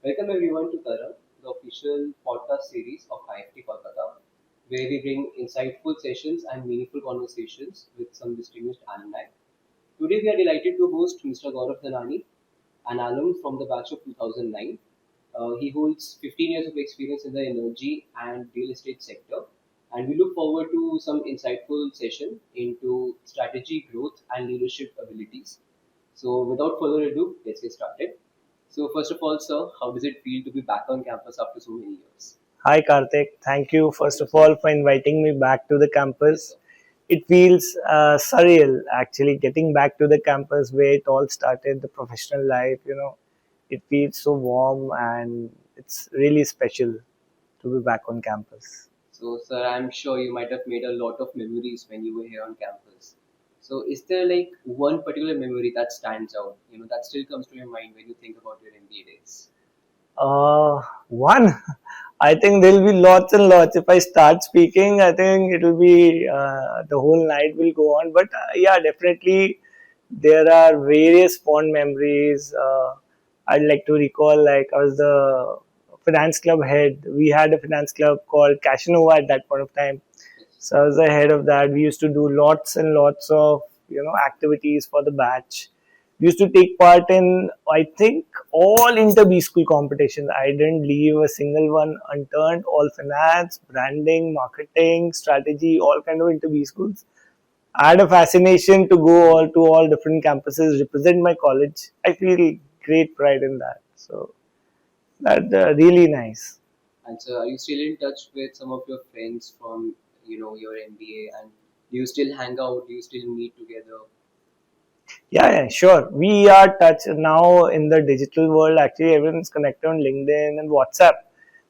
Welcome everyone to Tarang, the official podcast series of IIFT Kolkata, where we bring insightful sessions and meaningful conversations with some distinguished alumni. Today we are delighted to host Mr. Gaurav Dhanani, an alum from the batch of 2009. He holds 15 years of experience in the energy and real estate sector, and we look forward to some insightful session into strategy, growth, and leadership abilities. So, without further ado, let's get started. So, first of all, sir, how does it feel to be back on campus after so many years? Hi Karthik, thank you first Yes, of sir. all for inviting me back to the Yes, sir. campus. It feels surreal actually getting back to the campus where it all started, the professional life, it feels so warm and it's really special to be back on campus. So, sir, I'm sure you might have made a lot of memories when you were here on campus. So, is there like one particular memory that stands out, that still comes to your mind when you think about your MBA days? One, I think there'll be lots and lots. If I start speaking, I think it'll be the whole night will go on. But yeah, definitely there are various fond memories. I'd like to recall, like I was the finance club head. We had a finance club called Cashinova at that point of time. Yes. So I was the head of that. We used to do lots and lots of activities for the batch. We used to take part in, I think, all inter B school competitions. I didn't leave a single one unturned. All finance, branding, marketing, strategy, all kind of inter B schools. I had a fascination to go all to all different campuses, represent my college. I feel great pride in that. So that really nice. And so, are you still in touch with some of your friends from, your MBA? And do you still hang out? Do you still meet together? Yeah, sure. We are touch now in the digital world. Actually, everyone's connected on LinkedIn and WhatsApp,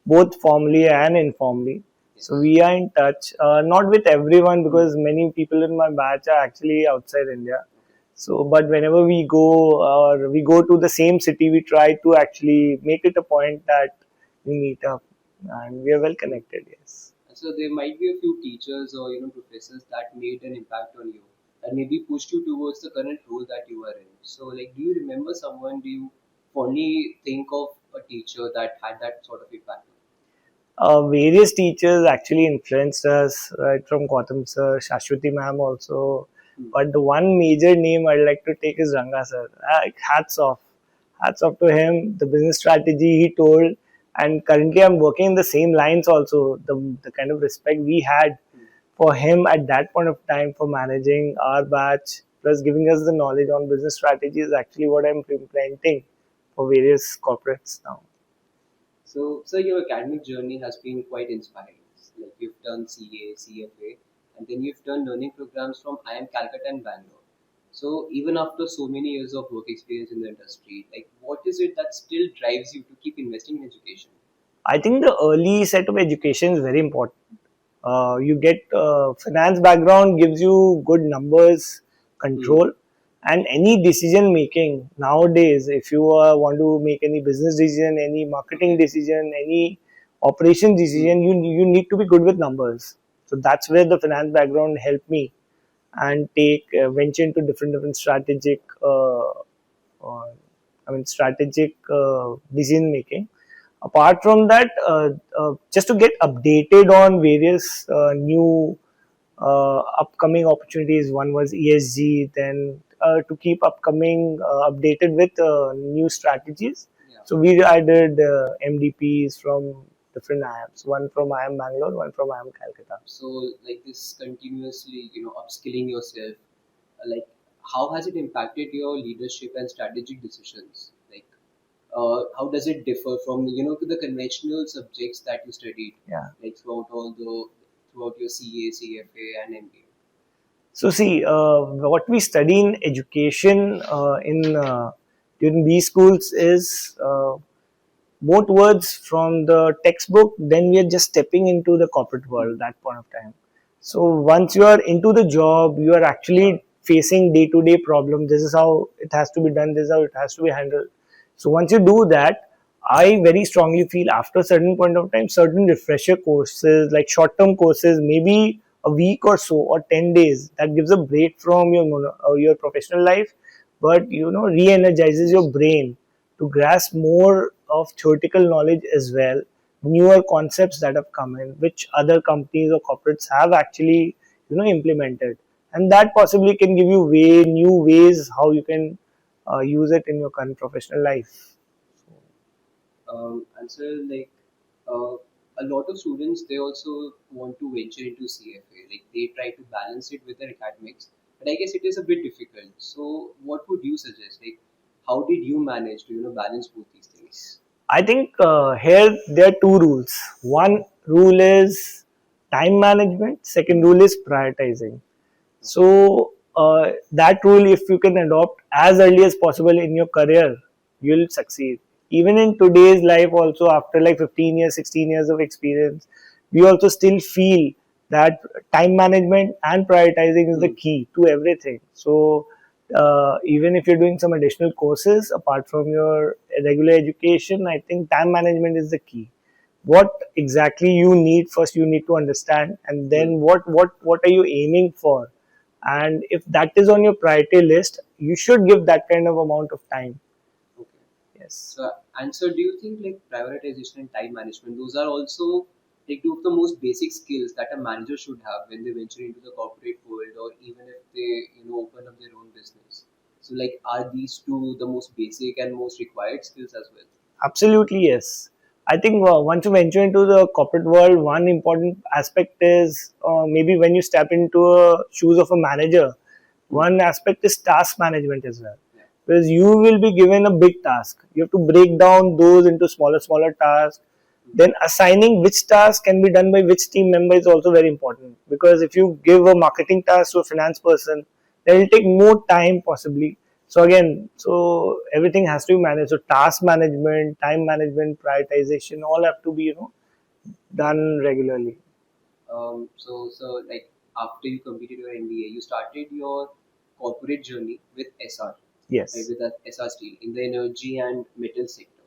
both formally and informally. So Yes. we are in touch. Not with everyone because many people in my batch are actually outside India. Okay. So, but whenever we go or we go to the same city, we try to actually make it a point that we meet up, and we are well connected. Yes. And so there might be a few teachers or professors that made an impact on you, that maybe pushed you towards the current role that you are in. So like, do you remember someone? Do you fondly think of a teacher that had that sort of impact? Various teachers actually influenced us, right from Gautam sir, Shashwati ma'am also. Hmm. But the one major name I'd like to take is Ranga sir. Hats off to him. The business strategy he told, and currently I'm working in the same lines also. The kind of respect we had Hmm. for him at that point of time for managing our batch, plus giving us the knowledge on business strategy is actually what I'm implementing for various corporates now. So your academic journey has been quite inspiring. Like you've done CA, CFA, and then you've done learning programs from IIM Calcutta and Bangalore. So even after so many years of work experience in the industry, like what is it that still drives you to keep investing in education? I think the early set of education is very important. You get finance background gives you good numbers, Hmm. control, and any decision making nowadays. If you want to make any business decision, any marketing Okay. decision, any operation Hmm. decision, you need to be good with numbers. So that's where the finance background helped me and take venture into different strategic. Uh, strategic decision making. Apart from that, just to get updated on various new upcoming opportunities. One was ESG, then to keep updated with new strategies. Yeah. So I did MDPs from different IIMs, one from IIM Bangalore, one from IIM Calcutta. So like this continuously, upskilling yourself, like how has it impacted your leadership and strategic decisions? Like how does it differ from the conventional subjects that you studied Yeah. like throughout your CA, CFA, and MBA? So see, what we study in education in during these schools is more towards from the textbook. Then we are just stepping into the corporate Hmm. world at that point of time. So once you are into the job, you are actually facing day to day problems. This is how it has to be done. This is how it has to be handled. So once you do that, I very strongly feel after a certain point of time, certain refresher courses like short term courses, maybe a week or so or 10 days, that gives a break from your professional life, but re-energizes Yes. your brain to grasp more of theoretical knowledge as well, newer concepts that have come in, which other companies or corporates have actually implemented, and that possibly can give you new ways how you can use it in your current professional life. And so like uh, a lot of students they also want to venture into CFA. Like they try to balance it with their academics, but I guess it is a bit difficult. So what would you suggest? Like how did you manage to balance both these things? I think here there are two rules. One rule is time management. Second rule is prioritizing. So that rule, if you can adopt as early as possible in your career, you'll succeed. Even in today's life, also after like 15 years, 16 years of experience, we also still feel that time management and prioritizing is the Hmm. key to everything. So even if you're doing some additional courses apart from your regular education, I think time management is the key. What exactly you need first, you need to understand, and Hmm. then what are you aiming for, and if that is on your priority list, you should give that kind of amount of time. Okay. Yes, So do you think like prioritization and time management, those are also like two of the most basic skills that a manager should have when they venture into the corporate world or even if they, open up their own business. So like are these two the most basic and most required skills as well? absolutely, yes. I think once you venture into the corporate world, one important aspect is maybe when you step into a shoes of a manager, Hmm. one aspect is task management as well, Yeah. because you will be given a big task. You have to break down those into smaller tasks. Hmm. Then assigning which task can be done by which team member is also very important, because if you give a marketing task to a finance person, that will take more time possibly. So again, so everything has to be managed. So task management, time management, prioritization, all have to be done regularly. So like after you completed your MBA, you started your corporate journey with SR, right? Yes. With that SR Steel in the energy and metal sector.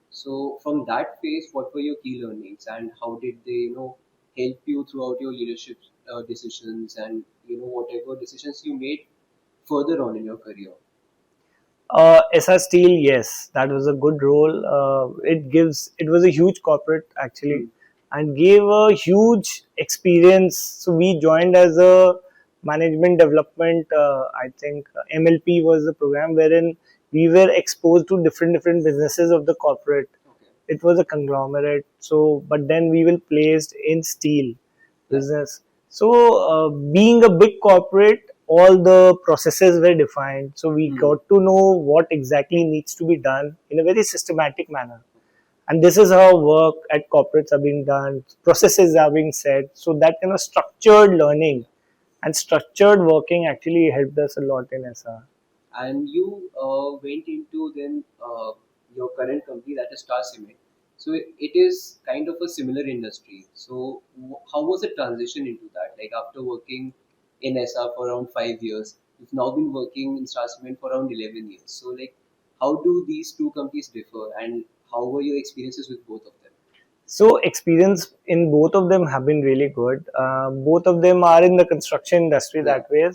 So from that phase, what were your key learnings and how did they, help you throughout your leadership decisions and whatever decisions you made further on in your career? SR Steel, yes, that was a good role. It was a huge corporate actually, Hmm. and gave a huge experience. So we joined as a management development. I think MLP was the program wherein we were exposed to different businesses of the corporate. Okay. It was a conglomerate. So, but then we were placed in steel Yeah. business. So, being a big corporate, all the processes were defined. So, we Hmm. got to know what exactly needs to be done in a very systematic manner. And this is how work at corporates are being done, processes are being set. So, that kind of structured learning and structured working actually helped us a lot in SR. And you went into then your current company that is Star Cement. So it is kind of a similar industry. So how was the transition into that? Like after working in SR for around 5 years, you've now been working in Star Cement for around 11 years. So like how do these two companies differ and how were your experiences with both of them? So experience in both of them have been really good. Both of them are in the construction industry Yeah. that way,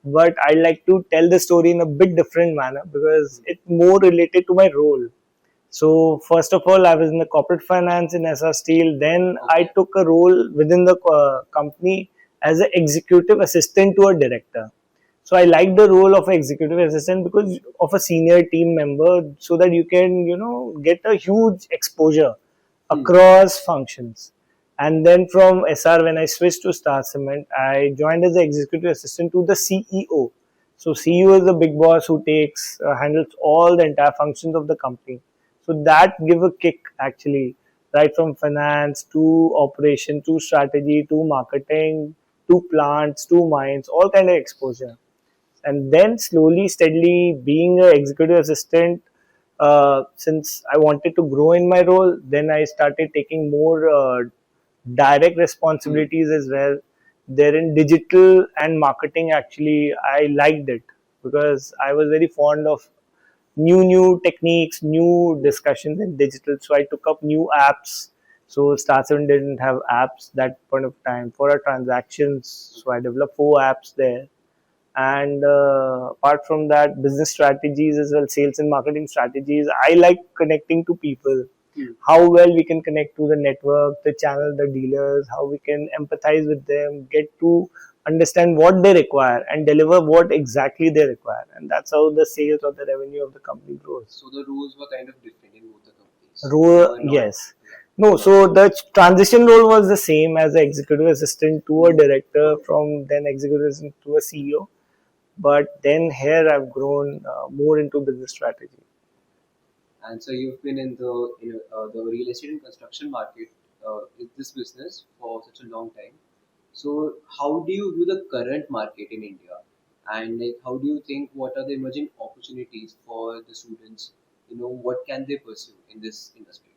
but I like to tell the story in a bit different manner because it's more related to my role. So first of all, I was in the corporate finance in SR Steel. Then I Okay. took a role within the company as an executive assistant to a director. So I like the role of an executive assistant because of a senior team member, so that you can get a huge exposure Hmm. across functions. And then from SR, when I switched to Star Cement, I joined as the executive assistant to the CEO. So CEO is the big boss who takes handles all the entire functions of the company. So that give a kick actually, right from finance to operation to strategy to marketing to plants to mines, all kind of exposure. And then slowly, steadily, being an executive assistant, since I wanted to grow in my role, then I started taking more direct Hmm. responsibilities as well. There in digital and marketing, actually, I liked it because I was very fond of new techniques, new Yeah. discussions in digital. So I took up new apps. So Star 7 didn't have apps that point of time for our transactions. So I Okay. developed 4 apps there. And apart from that, business strategies as well, sales and marketing strategies. I like connecting to people, how well we can connect to the network, the channel, the dealers, how we can empathize with them, get to understand what they require and deliver what exactly they require. And that's how the sales or the revenue of the company grows. So the roles were kind of different in both the companies. They Role, were not, yes. No, so the transition role was the same as an executive assistant to a director, from then executive assistant to a CEO. But then here I've grown more into business strategy. and so you've been in the real estate and construction market, in this business for such a long time. So how do you view the current market in India, and like how do you think what are the emerging opportunities for the students? What can they pursue in this industry?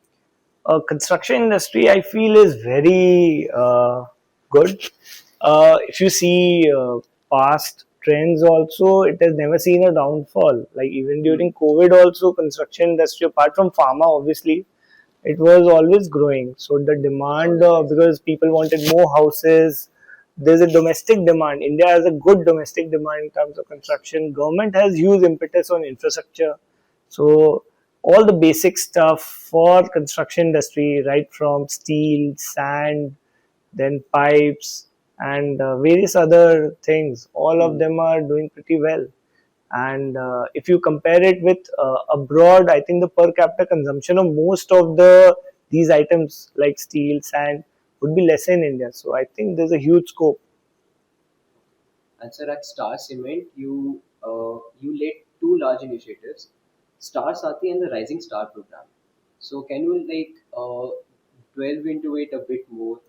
Construction industry, I feel, is very good. If you see past trends, also it has never seen a downfall. Like even during COVID, also construction industry, apart from pharma, obviously, it was always growing. So the demand, because people wanted more houses, there's a domestic demand. India has a good domestic demand in terms of construction. Government has huge impetus on infrastructure. So all the basic stuff for construction industry, right from steel, sand, then pipes, and various other things, all of them are doing pretty well. And if you compare it with abroad, I think the per capita consumption of most of these items like steel, sand would be less in India. So I think there's a huge scope. And sir, at Star Cement, you led two large initiatives, Star Sati and the Rising Star program. So can you delve into it a bit more,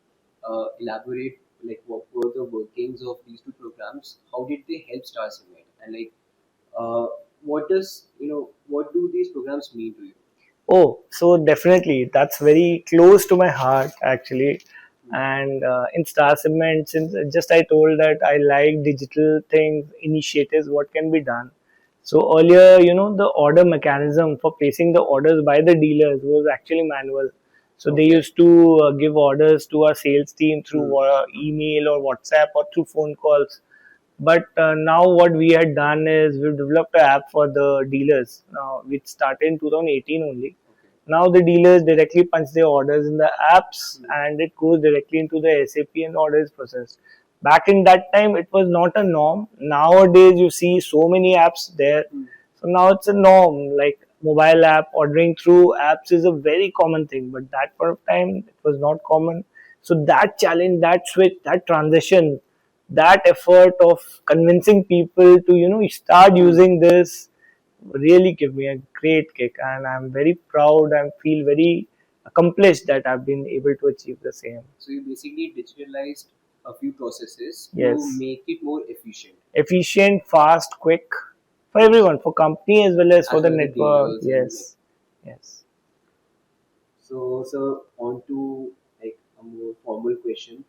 elaborate like what were the workings of these two programs? How did they help Star Cement? And uh, what do these programs mean to you? Oh, so definitely, that's very close to my heart actually. And in Star Cement, since just I told that I like digital things, initiatives, what can be done. So earlier, the order mechanism for placing the orders by the dealers was actually manual. So they used to give orders to our sales team through email or WhatsApp or through phone calls. But now what we had done is we've developed an app for the dealers. Now, which started in 2018 only. Now the dealers directly punch their orders in the apps and it goes directly into the SAP and order is processed. Back in that time, it was not a norm. Nowadays, you see so many apps there. So now it's a norm. Like mobile app, ordering through apps is a very common thing. But that point of time, it was not common. So that challenge, that switch, that transition, that effort of convincing people to start using this really give me a great kick, and I'm very proud and feel very accomplished that I've been able to achieve the same. So you basically digitalized a few processes to Yes, make it more efficient, efficient, fast, quick for everyone, for company as well as for as the well as the network. dealers and like. Yes, yes. So on to like a more formal question.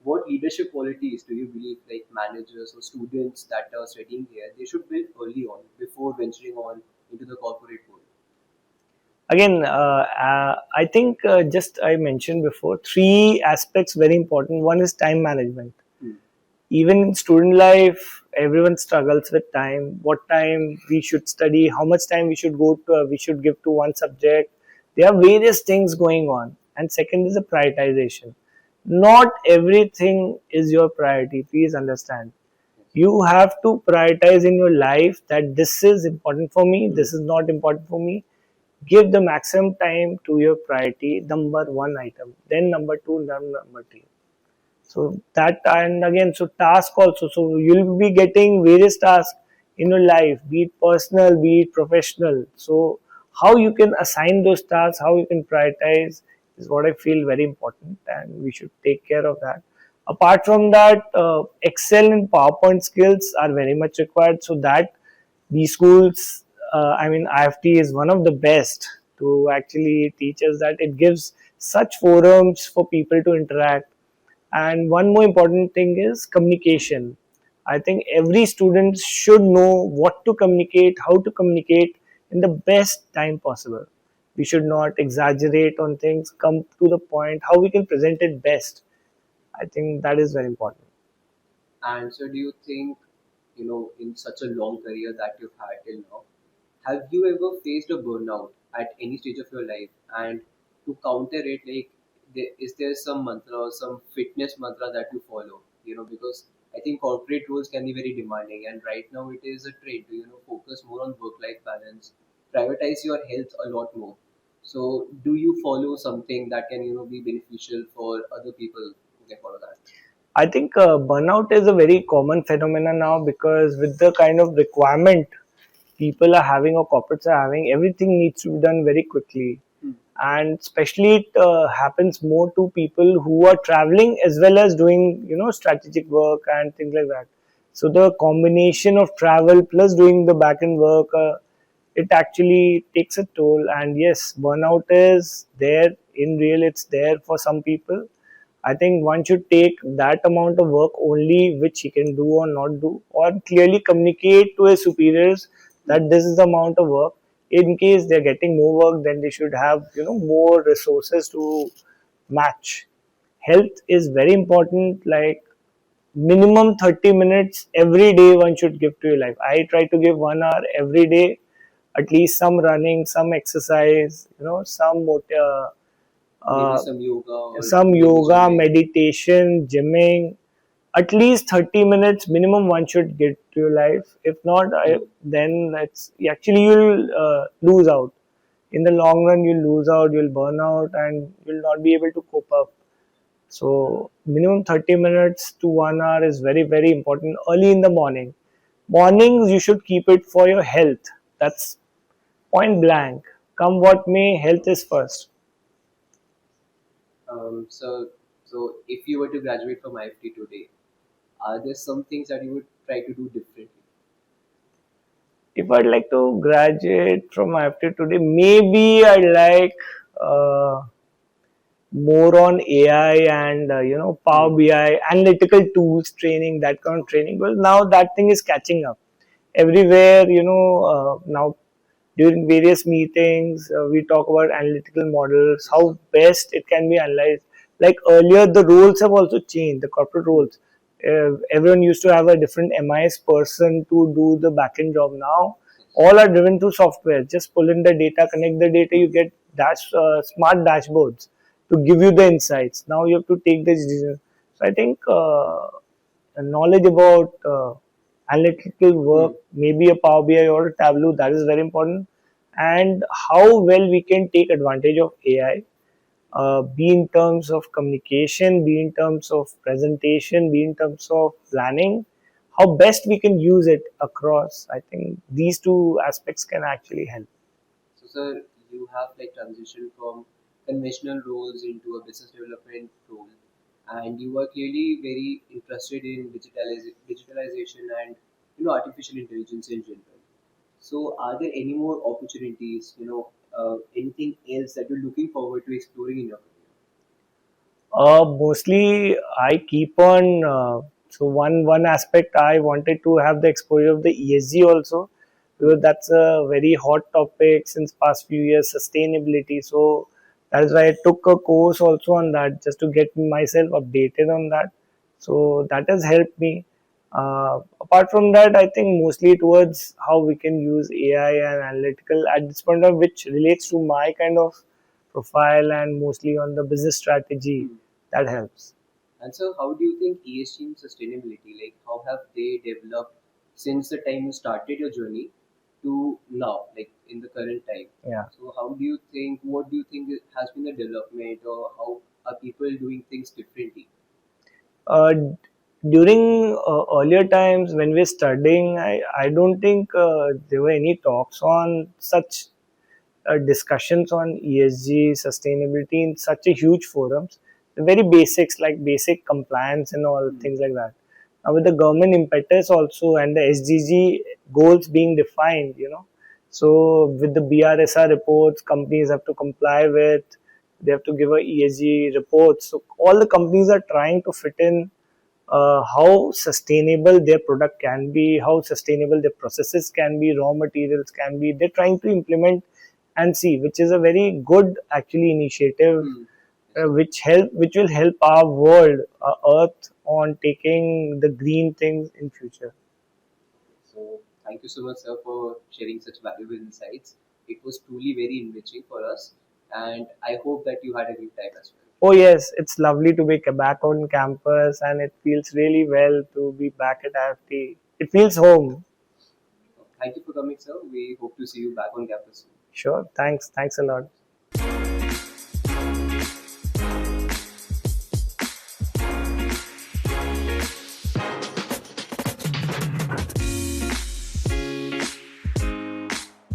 What leadership qualities do you believe like managers or students that are studying here they should build early on before venturing on into the corporate world? Again, I think just I mentioned before, three aspects very important. One is time management. Hmm. Even in student life, everyone struggles with time. What time we should study, how much time we should give to one subject. There are various things going on. And second is the prioritization. Not everything is your priority. Please understand. You have to prioritize in your life that this is important for me, this is not important for me. Give the maximum time to your priority, number one item, then number two, then number three. So that, and again, so task also. So you'll be getting various tasks in your life, be it personal, be it professional. So how you can assign those tasks, how you can prioritize is what I feel very important, and we should take care of that. Apart from that, Excel and PowerPoint skills are very much required, so that these schools, I mean, IFT is one of the best to actually teach us that. It gives such forums for people to interact. And one more important thing is communication. I think every student should know what to communicate, how to communicate in the best time possible. We should not exaggerate on things, come to the point, how we can present it best. I think that is very important. And so do you think in such a long career that you've had till now, have you ever faced a burnout at any stage of your life? And to counter it, like, is there some mantra or some fitness mantra that you follow? Because I think corporate roles can be very demanding, and right now it is a trend to focus more on work-life balance, prioritize your health a lot more. So, do you follow something that can be beneficial for other people who can follow that? I think burnout is a very common phenomenon now because with the kind of requirement people are having or corporates are having, everything needs to be done very quickly. Hmm. And especially it happens more to people who are traveling as well as doing, strategic work and things like that. So the combination of travel plus doing the back end work, it actually takes a toll. And yes, burnout is there in real, it's there for some people. I think one should take that amount of work only which he can do or not do, or clearly communicate to his superiors that this is the amount of work. In case they're getting more work, then they should have more resources to match. Health is very important. Like minimum 30 minutes every day one should give to your life. I try to give 1 hour every day, at least some running, some exercise, Maybe uh, some yoga or some maybe yoga, gymming. meditation, gymming. At least 30 minutes minimum one should get to your life. If not, Hmm. then it's actually you'll lose out. In the long run, you'll lose out, you'll burn out, and you'll not be able to cope up. So, minimum 30 minutes to 1 hour is very, very important early in the morning. Mornings, you should keep it for your health. That's point blank. Come what may, health is first. So if you were to graduate from IIFT today, are there some things that you would try to do differently? If I'd like to graduate from IIFT today, maybe I'd like uh, more on AI and Hmm. Power BI, analytical tools training, that kind of training. Well, now that thing is catching up everywhere. Now during various meetings, we talk about analytical models, how best it can be analyzed. Like earlier, the roles have also changed. The corporate Hmm. roles. Everyone used to have a different MIS person to do the backend job. Now Yes. all are driven through software. Just pull in the data, connect the data, you get smart dashboards to give you the insights. Now you have to take the decision. So I think knowledge about analytical work, Hmm. maybe a Power BI or a Tableau, that is very important. And how well we can take advantage of AI, be in terms of communication, be in terms of presentation, be in terms of planning, how best we can use it across. I think these two aspects can actually help. So, sir, you have like transitioned from conventional roles into a business development role, and you are clearly very interested in digitalization and artificial intelligence in general. So, are there any more opportunities? Anything else that you're looking forward to exploring in your career? Mostly, I keep on. So one aspect I wanted to have the exposure of the ESG also, Hmm. because that's a very hot topic since past few years. Sustainability. So that is why I took a course also on that just to get myself updated on that. So that has helped me. Apart from that, I think mostly towards how we can use AI and analytical at this point of which relates to my kind of profile and mostly on the business strategy Hmm. that helps. And so, how do you think ESG and sustainability, like, how have they developed since the time you started your journey to now, like in the current time? Yeah. So, what do you think has been the development, or how are people doing things differently? Uh, During earlier times when we were studying, I don't think there were any talks on such discussions on ESG sustainability in such a huge forums. The very basics like basic compliance and all Hmm. things like that. Now with the government impetus also and the SDG goals being defined, so with the BRSR reports, companies have to comply with. They have to give a ESG report. So all the companies are trying to fit in how sustainable their product can be, how sustainable their processes can be, raw materials can be. They're trying to implement and see, which is a very good actually initiative, Hmm. Yes. which will help our world, Earth, on taking the green things in future. So thank you so much, sir, for sharing such valuable insights. It was truly very enriching for us, and I hope that you had a good time as well. Oh yes, it's lovely to be back on campus, and it feels really well to be back at IIFT. It feels home. Thank you for coming, sir. We hope to see you back on campus soon. Sure. Thanks. Thanks a lot.